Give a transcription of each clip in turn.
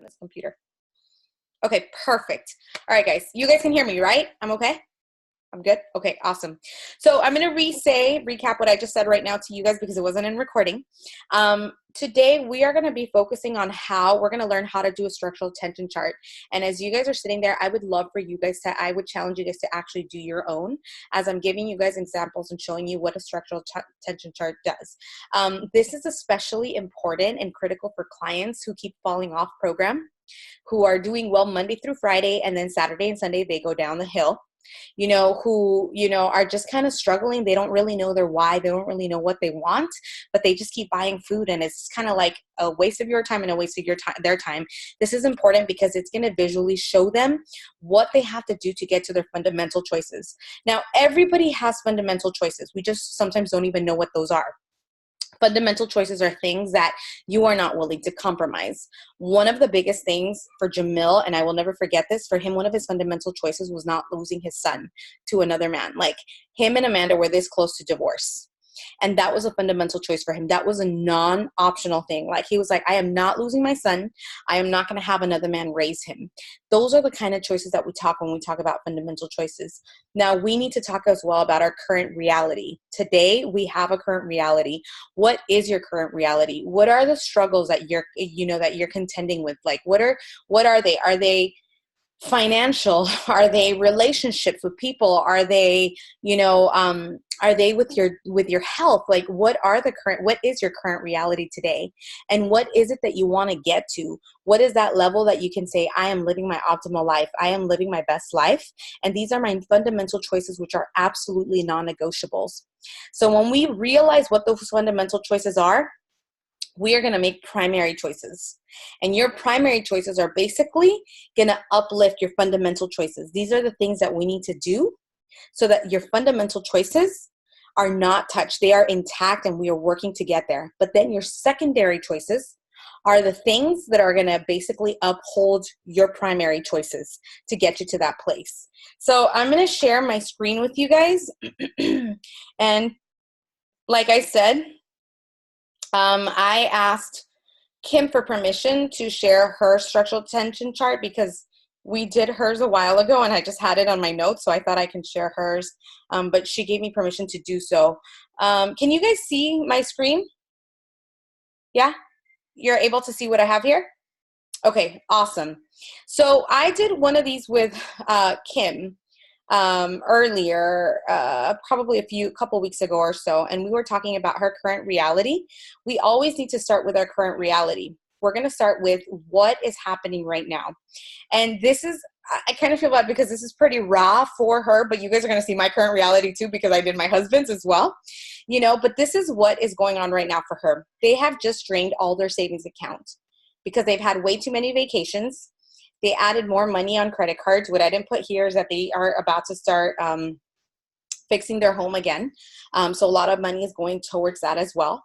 this computer. Okay, perfect. All right, guys. You guys can hear me, right? I'm okay? I'm good? Okay, awesome. So I'm going to recap what I just said right now to you guys because it wasn't in recording. Today, we are going to be focusing on we're going to learn how to do a structural tension chart. And as you guys are sitting there, I would love for you guys I would challenge you guys to actually do your own as I'm giving you guys examples and showing you what a structural tension chart does. This is especially important and critical for clients who keep falling off program, who are doing well Monday through Friday, and then Saturday and Sunday, they go down the hill. Who, are just kind of struggling. They don't really know their why. They don't really know what they want, but they just keep buying food. And it's kind of like a waste of your time and a waste of their time. This is important because it's going to visually show them what they have to do to get to their fundamental choices. Now, everybody has fundamental choices. We just sometimes don't even know what those are. Fundamental choices are things that you are not willing to compromise. One of the biggest things for Jamil, and I will never forget this, for him, one of his fundamental choices was not losing his son to another man. Like, him and Amanda were this close to divorce. And that was a fundamental choice for him. That was a non-optional thing. Like, he was like, I am not losing my son. I am not going to have another man raise him. Those are the kind of choices that we talk when we talk about fundamental choices. Now, we need to talk as well about our current reality. Today, we have a current reality. What is your current reality? What are the struggles that you're contending with? Like, what are they? Are they financial? Are they relationships with people? Are they, are they with your health? Like, what is your current reality today? And what is it that you want to get to? What is that level that you can say, I am living my optimal life. I am living my best life. And these are my fundamental choices, which are absolutely non-negotiables. So when we realize what those fundamental choices are, we are going to make primary choices. And your primary choices are basically going to uplift your fundamental choices. These are the things that we need to do so that your fundamental choices are not touched. They are intact and we are working to get there. But then your secondary choices are the things that are going to basically uphold your primary choices to get you to that place. So I'm going to share my screen with you guys. And like I said, I asked Kim for permission to share her structural tension chart because we did hers a while ago and I just had it on my notes, so I thought I can share hers, but she gave me permission to do so. Can you guys see my screen? Yeah? You're able to see what I have here? Okay, awesome. So I did one of these with Kim earlier, probably a couple weeks ago or so, and we were talking about her current reality. We always need to start with our current reality. We're going to start with what is happening right now. And I kind of feel bad because this is pretty raw for her, but you guys are going to see my current reality too because I did my husband's as well, but this is what is going on right now for her. They have just drained all their savings account because they've had way too many vacations. They added more money on credit cards. What I didn't put here is that they are about to start fixing their home again. So a lot of money is going towards that as well.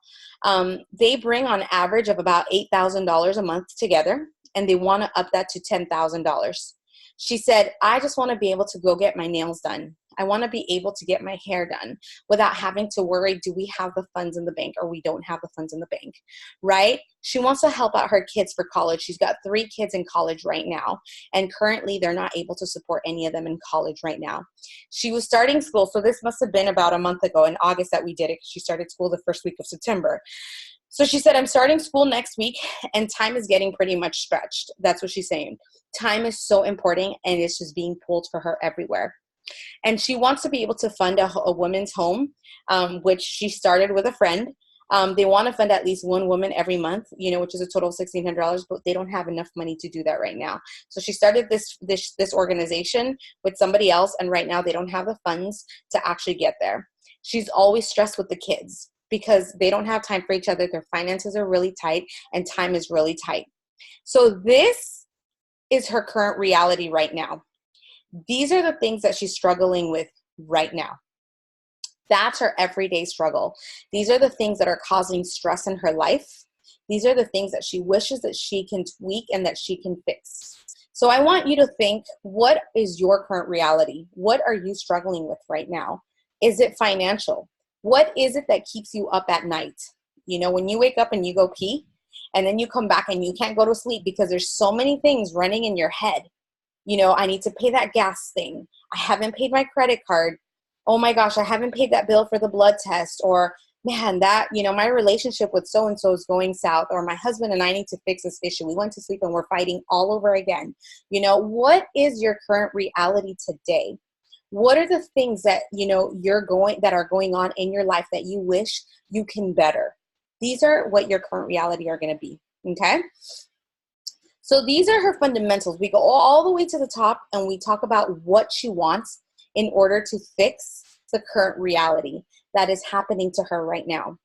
They bring on average of about $8,000 a month together, and they want to up that to $10,000. She said, I just want to be able to go get my nails done. I want to be able to get my hair done without having to worry, do we have the funds in the bank or we don't have the funds in the bank, right? She wants to help out her kids for college. She's got 3 kids in college right now, and currently they're not able to support any of them in college right now. She was starting school, so this must have been about a month ago in August that we did it. She started school the first week of September. So she said, I'm starting school next week and time is getting pretty much stretched. That's what she's saying. Time is so important and it's just being pulled for her everywhere. And she wants to be able to fund a woman's home, which she started with a friend. They want to fund at least one woman every month, which is a total of $1,600, but they don't have enough money to do that right now. So she started this organization with somebody else, and right now they don't have the funds to actually get there. She's always stressed with the kids because they don't have time for each other. Their finances are really tight and time is really tight. So this is her current reality right now. These are the things that she's struggling with right now. That's her everyday struggle. These are the things that are causing stress in her life. These are the things that she wishes that she can tweak and that she can fix. So I want you to think, what is your current reality? What are you struggling with right now? Is it financial? What is it that keeps you up at night? When you wake up and you go pee And then you come back and you can't go to sleep because there's so many things running in your head. You know, I need to pay that gas thing. I haven't paid my credit card. Oh my gosh, I haven't paid that bill for the blood test. Or man, that, you know, my relationship with so-and-so is going south. Or my husband and I need to fix this issue. We went to sleep and we're fighting all over again. You know, what is your current reality today? What are the things that, you know, that are going on in your life that you wish you can better? These are what your current reality are going to be. Okay. So these are her fundamentals. We go all the way to the top and we talk about what she wants in order to fix the current reality that is happening to her right now.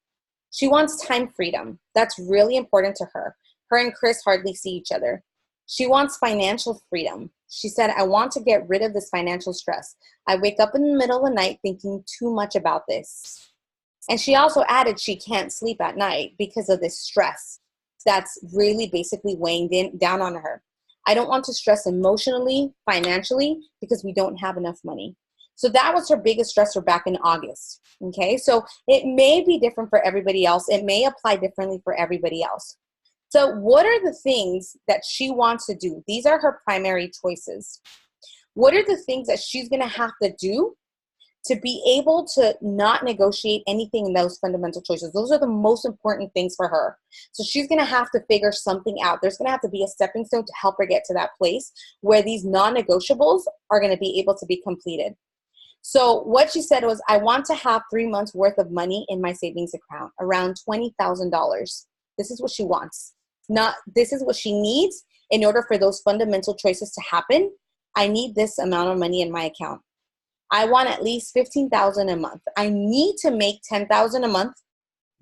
She wants time freedom. That's really important to her. Her and Chris hardly see each other. She wants financial freedom. She said, I want to get rid of this financial stress. I wake up in the middle of the night thinking too much about this. And she also added she can't sleep at night because of this stress that's really basically weighing down on her. I don't want to stress emotionally, financially, because we don't have enough money. So that was her biggest stressor back in August. Okay, so it may be different for everybody else. It may apply differently for everybody else. So what are the things that she wants to do? These are her primary choices. What are the things that she's going to have to do to be able to not negotiate anything in those fundamental choices? Those are the most important things for her. So she's going to have to figure something out. There's going to have to be a stepping stone to help her get to that place where these non-negotiables are going to be able to be completed. So what she said was, I want to have 3 months worth of money in my savings account, around $20,000. This is what she wants. This is what she needs in order for those fundamental choices to happen. I need this amount of money in my account. I want at least $15,000 a month. I need to make $10,000 a month,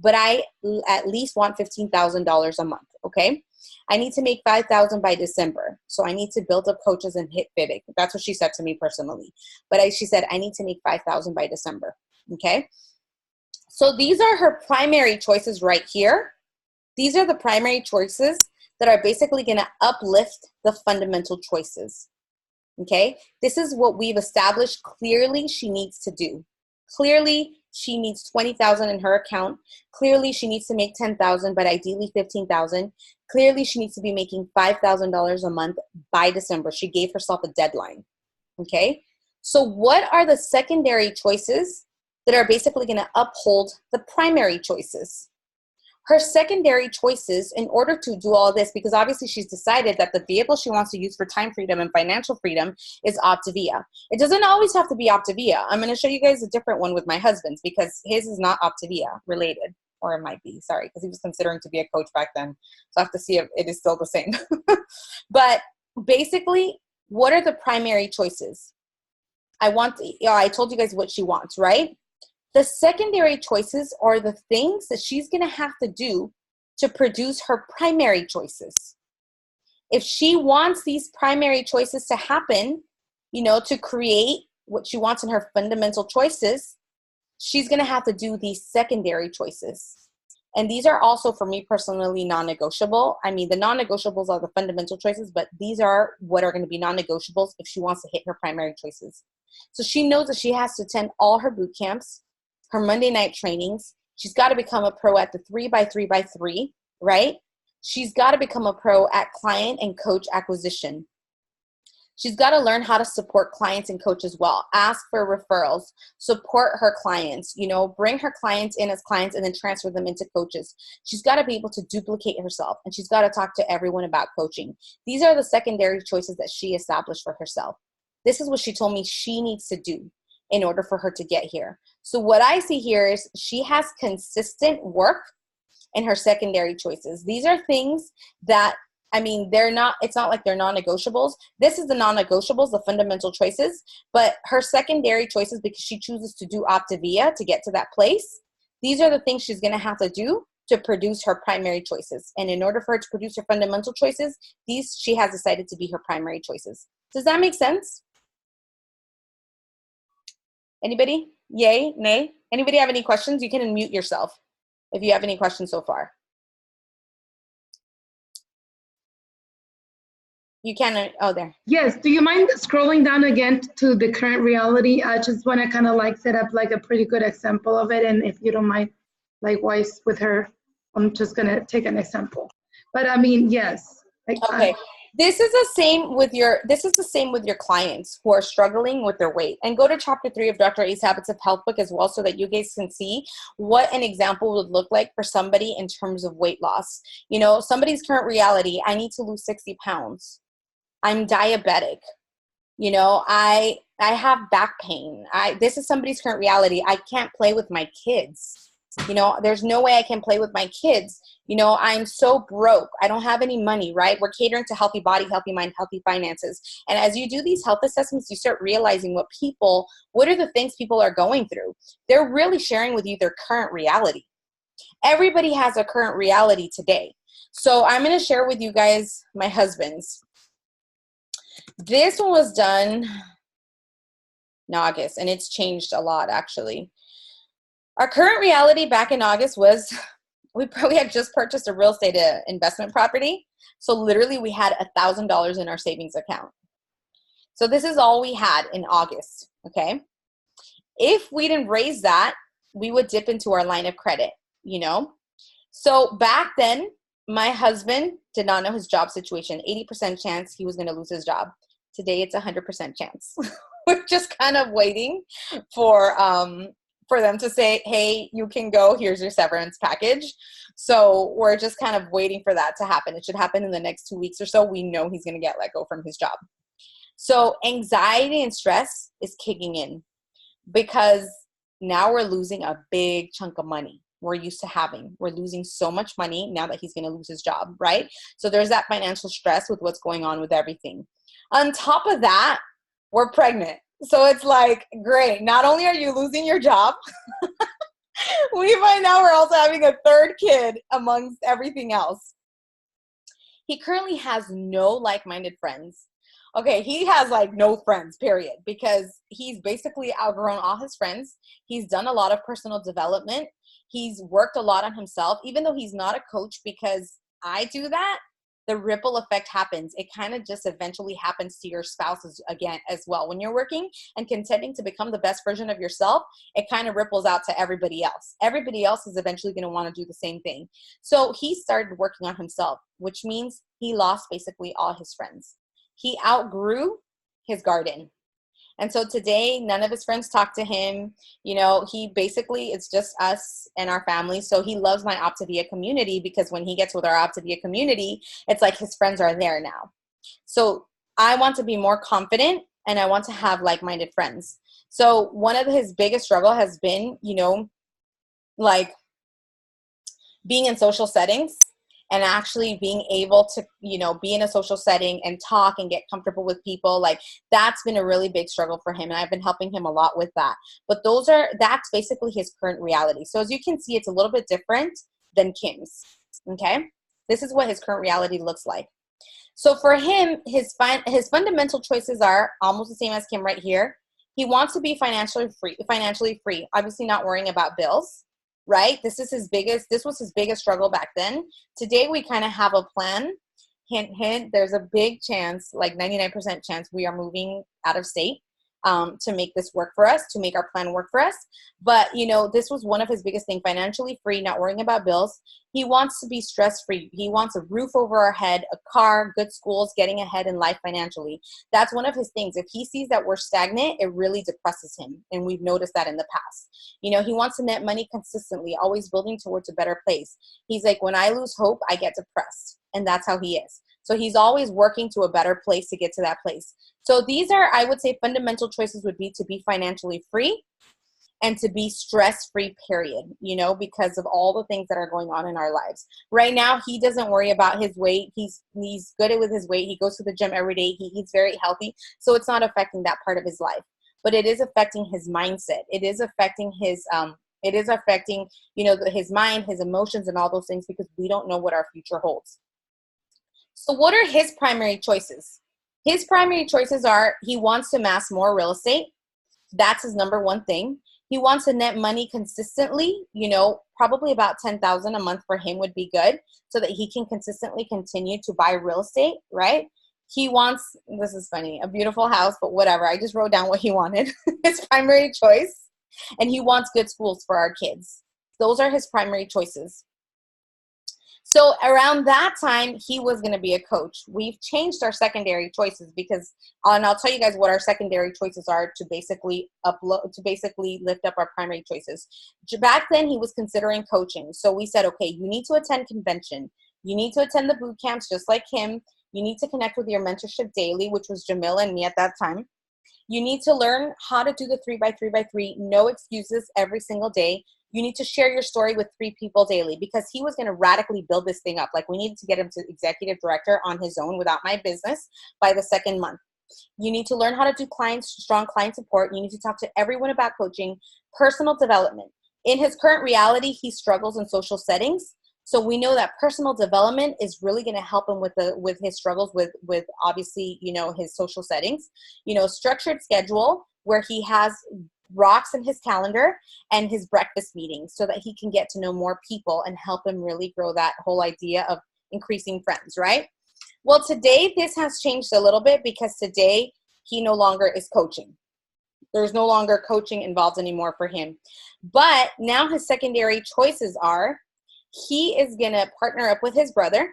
but I at least want $15,000 a month. Okay. I need to make $5,000 by December. So I need to build up coaches and hit FIBIC. That's what she said to me personally. But she said, I need to make $5,000 by December. Okay. So these are her primary choices right here. These are the primary choices that are basically going to uplift the fundamental choices. Okay. This is what we've established clearly she needs to do. Clearly, she needs $20,000 in her account. Clearly, she needs to make $10,000, but ideally $15,000. Clearly, she needs to be making $5,000 a month by December. She gave herself a deadline. Okay. So what are the secondary choices that are basically going to uphold the primary choices? Her secondary choices, in order to do all this, because obviously she's decided that the vehicle she wants to use for time freedom and financial freedom is Optavia. It doesn't always have to be Optavia. I'm going to show you guys a different one with my husband's because his is not Optavia related, or it might be, sorry, because he was considering to be a coach back then. So I have to see if it is still the same. But basically, what are the primary choices? I told you guys what she wants, right? The secondary choices are the things that she's going to have to do to produce her primary choices. If she wants these primary choices to happen, you know, to create what she wants in her fundamental choices, she's going to have to do these secondary choices. And these are also, for me personally, non-negotiable. I mean, the non-negotiables are the fundamental choices, but these are what are going to be non-negotiables if she wants to hit her primary choices. So she knows that she has to attend all her boot camps, her Monday night trainings. She's got to become a pro at the 3x3x3, right? She's got to become a pro at client and coach acquisition. She's got to learn how to support clients and coaches well. Ask for referrals, support her clients, you know, bring her clients in as clients and then transfer them into coaches. She's got to be able to duplicate herself, and she's got to talk to everyone about coaching. These are the secondary choices that she established for herself. This is what she told me she needs to do in order for her to get here. So what I see here is she has consistent work in her secondary choices. These are things that, I mean, it's not like they're non-negotiables. This is the non-negotiables, the fundamental choices, but her secondary choices, because she chooses to do Optavia to get to that place, these are the things she's going to have to do to produce her primary choices. And in order for her to produce her fundamental choices, these she has decided to be her primary choices. Does that make sense? Anybody? Yay? Nay? Anybody have any questions? You can unmute yourself if you have any questions so far. You can, oh, there. Yes, do you mind scrolling down again to the current reality? I just want to kind of like set up like a pretty good example of it. And if you don't mind, likewise with her, I'm just going to take an example. But I mean, yes. Okay. This is the same with your clients who are struggling with their weight. And go to chapter 3 of Dr. A's Habits of Health book as well, so that you guys can see what an example would look like for somebody in terms of weight loss. You know, somebody's current reality, I need to lose 60 pounds. I'm diabetic. You know, I have back pain. This is somebody's current reality. I can't play with my kids. You know, there's no way I can play with my kids. You know, I'm so broke. I don't have any money, right? We're catering to healthy body, healthy mind, healthy finances. And as you do these health assessments, you start realizing what are the things people are going through. They're really sharing with you their current reality. Everybody has a current reality today. So I'm going to share with you guys my husband's. This one was done in August, and it's changed a lot, actually. Our current reality back in August was we probably had just purchased a real estate investment property. So literally we had $1,000 in our savings account. So this is all we had in August, okay? If we didn't raise that, we would dip into our line of credit, you know? So back then, my husband did not know his job situation. 80% chance he was going to lose his job. Today, it's 100% chance. We're just kind of waiting for them to say, hey, you can go. Here's your severance package. So we're just kind of waiting for that to happen. It should happen in the next 2 weeks or so. We know he's going to get let go from his job. So anxiety and stress is kicking in because now we're losing a big chunk of money we're used to having. We're losing so much money now that he's going to lose his job, right? So there's that financial stress with what's going on with everything. On top of that, we're pregnant. So it's like, great. Not only are you losing your job, we find now we're also having a third kid amongst everything else. He currently has no like-minded friends. Okay, he has like no friends, period, because he's basically outgrown all his friends. He's done a lot of personal development. He's worked a lot on himself, even though he's not a coach, because I do that. The ripple effect happens. It kind of just eventually happens to your spouses again as well. When you're working and contending to become the best version of yourself, it kind of ripples out to everybody else. Everybody else is eventually going to want to do the same thing. So he started working on himself, which means he lost basically all his friends. He outgrew his garden. And so today, none of his friends talk to him. You know, he basically, it's just us and our family. So he loves my Optavia community because when he gets with our Optavia community, it's like his friends are there now. So I want to be more confident and I want to have like-minded friends. So one of his biggest struggle has been, you know, like being in social settings and actually being able to, you know, be in a social setting and talk and get comfortable with people. Like that's been a really big struggle for him. And I've been helping him a lot with that. But that's basically his current reality. So as you can see, it's a little bit different than Kim's. Okay. This is what his current reality looks like. So for him, his fundamental choices are almost the same as Kim right here. He wants to be financially free, obviously not worrying about bills. Right? This was his biggest struggle back then. Today, we kind of have a plan. Hint, hint, there's a big chance, like 99% chance we are moving out of state to make this work for us, to make our plan work for us. But, you know, this was one of his biggest things, financially free, not worrying about bills. He wants to be stress-free. He wants a roof over our head, a car, good schools, getting ahead in life financially. That's one of his things. If he sees that we're stagnant, it really depresses him. And we've noticed that in the past. You know, he wants to net money consistently, always building towards a better place. He's like, when I lose hope, I get depressed. And that's how he is. So he's always working to a better place to get to that place. So these are, I would say, fundamental choices would be to be financially free and to be stress-free, period, you know, because of all the things that are going on in our lives. Right now, he doesn't worry about his weight. He's good with his weight. He goes to the gym every day. He eats very healthy. So it's not affecting that part of his life. But it is affecting his mindset. It is affecting his you know, his mind, his emotions, and all those things because we don't know what our future holds. So what are his primary choices? His primary choices are he wants to amass more real estate. That's his number one thing. He wants to net money consistently, you know, probably about $10,000 a month for him would be good so that he can consistently continue to buy real estate, right? He wants, this is funny, a beautiful house, but whatever. I just wrote down what he wanted, his primary choice. And he wants good schools for our kids. Those are his primary choices. So around that time, he was going to be a coach. We've changed our secondary choices because, and I'll tell you guys what our secondary choices are to basically lift up our primary choices. Back then, he was considering coaching. So we said, okay, you need to attend convention. You need to attend the boot camps just like him. You need to connect with your mentorship daily, which was Jamila and me at that time. You need to learn how to do the 3x3x3, no excuses every single day. You need to share your story with 3 people daily because he was going to radically build this thing up. Like we needed to get him to executive director on his own without my business by the second month. You need to learn how to do strong client support. You need to talk to everyone about coaching, personal development. In his current reality, he struggles in social settings. So we know that personal development is really going to help him with his struggles with obviously, his social settings. Structured schedule where he has rocks in his calendar and his breakfast meetings so that he can get to know more people and help him really grow that whole idea of increasing friends, right? Well, today this has changed a little bit because today he no longer is coaching. There's no longer coaching involved anymore for him. But now his secondary choices are he is going to partner up with his brother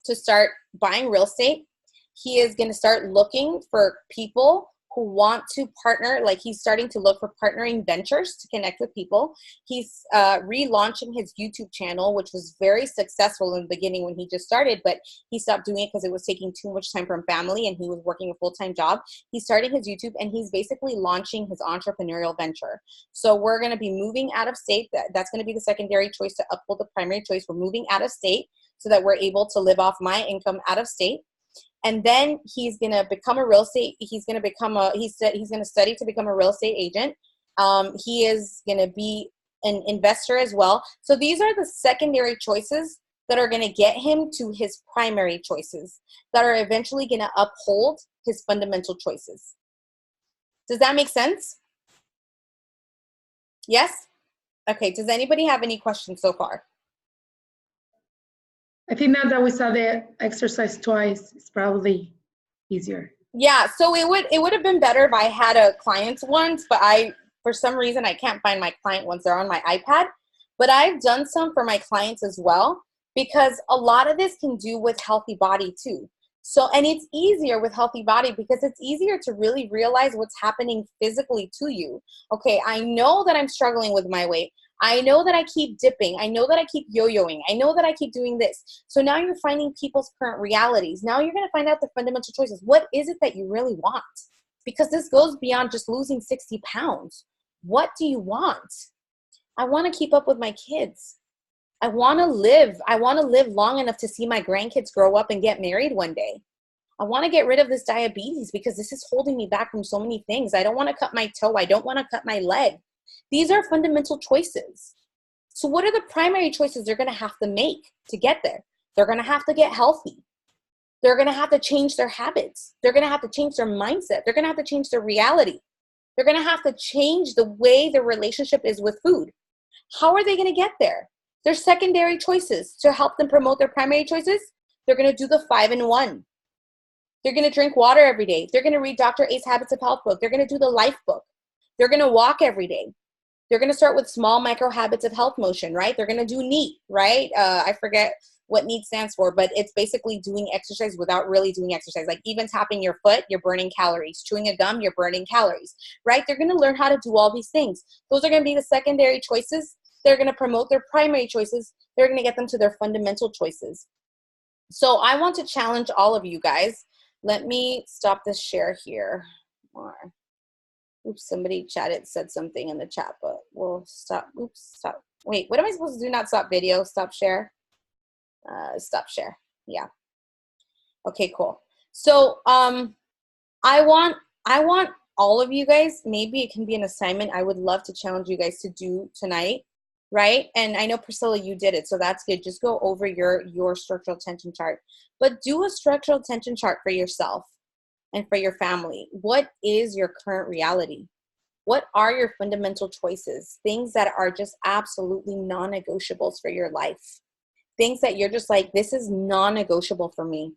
to start buying real estate. He is going to start looking for people who want to partner. Like he's starting to look for partnering ventures to connect with people. He's relaunching his YouTube channel, which was very successful in the beginning when he just started, but he stopped doing it because it was taking too much time from family and he was working a full-time job. He's starting his YouTube and he's basically launching his entrepreneurial venture. So we're going to be moving out of state. That's going to be the secondary choice to uphold the primary choice. We're moving out of state so that we're able to live off my income out of state. And then he's going to become a real estate. He's going to study to become a real estate agent. He is going to be an investor as well. So these are the secondary choices that are going to get him to his primary choices that are eventually going to uphold his fundamental choices. Does that make sense? Yes? Okay. Does anybody have any questions so far? I think now that we saw the exercise twice, it's probably easier. Yeah, so it would have been better if I had a client once, but for some reason I can't find my client ones. They're on my iPad. But I've done some for my clients as well because a lot of this can do with healthy body too. So, and it's easier with healthy body because it's easier to really realize what's happening physically to you. Okay, I know that I'm struggling with my weight. I know that I keep dipping. I know that I keep yo-yoing. I know that I keep doing this. So now you're finding people's current realities. Now you're going to find out the fundamental choices. What is it that you really want? Because this goes beyond just losing 60 pounds. What do you want? I want to keep up with my kids. I want to live. I want to live long enough to see my grandkids grow up and get married one day. I want to get rid of this diabetes because this is holding me back from so many things. I don't want to cut my toe. I don't want to cut my leg. These are fundamental choices. So what are the primary choices they're going to have to make to get there? They're going to have to get healthy. They're going to have to change their habits. They're going to have to change their mindset. They're going to have to change their reality. They're going to have to change the way their relationship is with food. How are they going to get there? Their secondary choices to help them promote their primary choices. They're going to do the 5-in-1. They're going to drink water every day. They're going to read Dr. A's Habits of Health book. They're going to do the life book. They're going to walk every day. They're going to start with small micro habits of health motion, right? They're going to do NEAT, right? I forget what NEAT stands for, but it's basically doing exercise without really doing exercise. Like even tapping your foot, you're burning calories. Chewing a gum, you're burning calories, right? They're going to learn how to do all these things. Those are going to be the secondary choices. They're going to promote their primary choices. They're going to get them to their fundamental choices. So I want to challenge all of you guys. Let me stop this share here. More. Oops, somebody said something in the chat, but we'll stop. Oops, stop. Wait, what am I supposed to do? Not stop video, stop share. Stop share. Yeah. Okay, cool. So I want all of you guys, maybe it can be an assignment I would love to challenge you guys to do tonight, right? And I know Priscilla, you did it, so that's good. Just go over your structural tension chart, but do a structural tension chart for yourself and for your family. What is your current reality? What are your fundamental choices? Things that are just absolutely non-negotiables for your life. Things that you're just like, this is non-negotiable for me.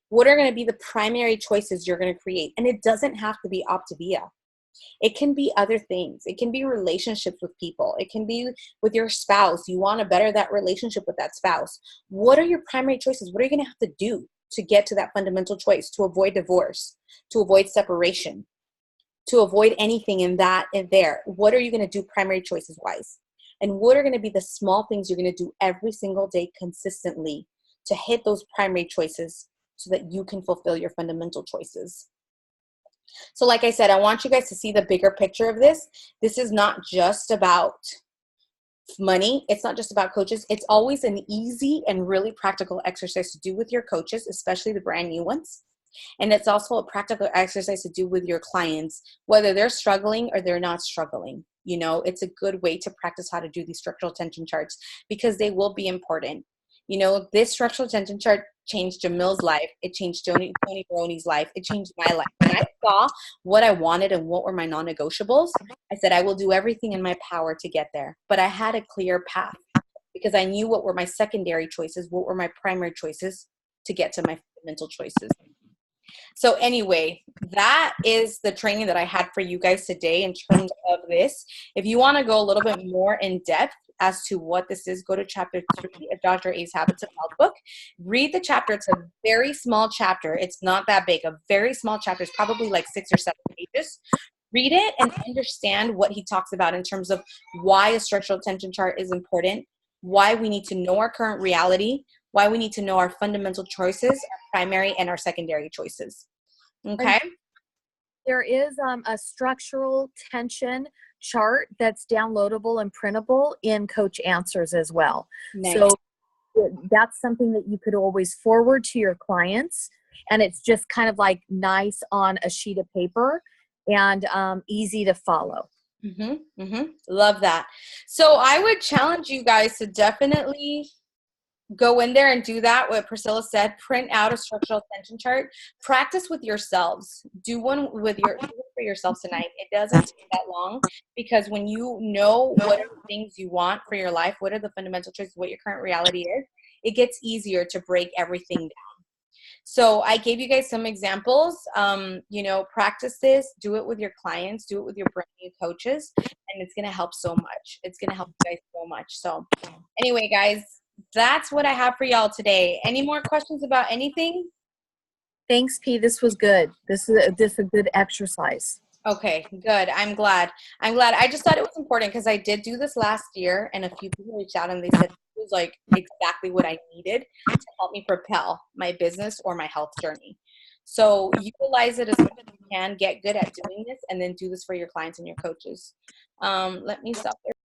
What are going to be the primary choices you're going to create? And it doesn't have to be Optavia. It can be other things. It can be relationships with people. It can be with your spouse. You want to better that relationship with that spouse. What are your primary choices? What are you going to have to do to get to that fundamental choice, to avoid divorce, to avoid separation, to avoid anything in that in there? What are you going to do primary choices wise? And what are going to be the small things you're going to do every single day consistently to hit those primary choices so that you can fulfill your fundamental choices? So like I said, I want you guys to see the bigger picture of this. This is not just about money. It's not just about coaches. It's always an easy and really practical exercise to do with your coaches, especially the brand new ones. And it's also a practical exercise to do with your clients, whether they're struggling or they're not struggling. You know, it's a good way to practice how to do these structural tension charts because they will be important. You know, this structural tension chart changed Jamil's life. It changed Tony Baroni's life. It changed my life. When I saw what I wanted and what were my non-negotiables, I said, I will do everything in my power to get there. But I had a clear path because I knew what were my secondary choices, what were my primary choices to get to my fundamental choices. So anyway, that is the training that I had for you guys today in terms of this. If you want to go a little bit more in depth as to what this is, go to chapter 3 of Dr. A's Habits of Health book. Read the chapter. It's a very small chapter. It's not that big. A very small chapter. It's probably like 6 or 7 pages. Read it and understand what he talks about in terms of why a structural tension chart is important, why we need to know our current reality, why we need to know our fundamental choices, our primary and our secondary choices. Okay? There is a structural tension chart that's downloadable and printable in Coach Answers as well. Nice. So that's something that you could always forward to your clients. And it's just kind of like nice on a sheet of paper and easy to follow. Love that. So I would challenge you guys to definitely go in there and do that. What Priscilla said, print out a structural tension chart, practice with yourselves, do one for yourselves tonight. It doesn't take that long because when you know what are the things you want for your life, what are the fundamental choices, what your current reality is, it gets easier to break everything down. So I gave you guys some examples. You know, practice this, do it with your clients, do it with your brand new coaches, and it's going to help so much. It's going to help you guys so much. So anyway, guys, that's what I have for y'all today. Any more questions about anything? Thanks, P. This was good. This is a good exercise. Okay, good. I'm glad. I just thought it was important because I did do this last year and a few people reached out and they said it was like exactly what I needed to help me propel my business or my health journey. So utilize it as much as you can, get good at doing this, and then do this for your clients and your coaches. Let me stop there.